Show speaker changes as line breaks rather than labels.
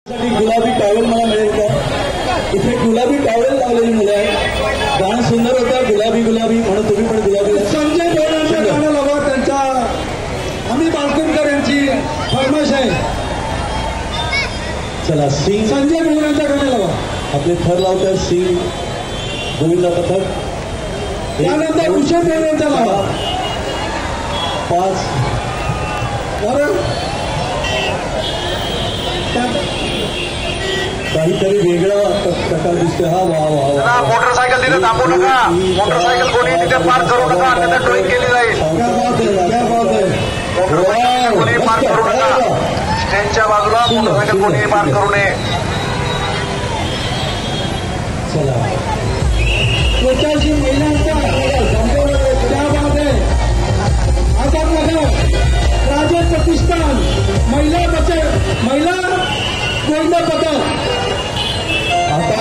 गुलाबी टॉवेल मला मिळेल का? इथे गुलाबी टॉवेल लावलेली मुलं आहे. गाणं सुंदर होतं, गुलाबी गुलाबी म्हणून तुम्ही पण गुलाबी. संजय भोळ्यांचं गाणं लावा. त्यांच्या आम्ही बालकुंडकर यांची फरमाईश आहे. चला सिंग संजय भोळ्यांचं गाणं लावा. आपले थर लावतात सिंग गोविंदा पथक. त्यानंतर कुशल भोळ्यांचा लावा. 5 काहीतरी वेगळा प्रकार दिसतोय. हा वा वा वा.
मोटरसायकल तिथे थांबू नका. मोटरसायकल कोणी तिथे पार्क करू नका. तिथे ड्रॉइंग केली जाईल. मोटरसायकल कोणी पार्क करू नका. स्टँडच्या बाजूला मोटरसायकल कोणी पार्क करू नये.
चला
स्वतःशी महिलांचा त्यामध्ये आझादनगर राजे प्रतिष्ठान महिला गोविंदा पथक
आता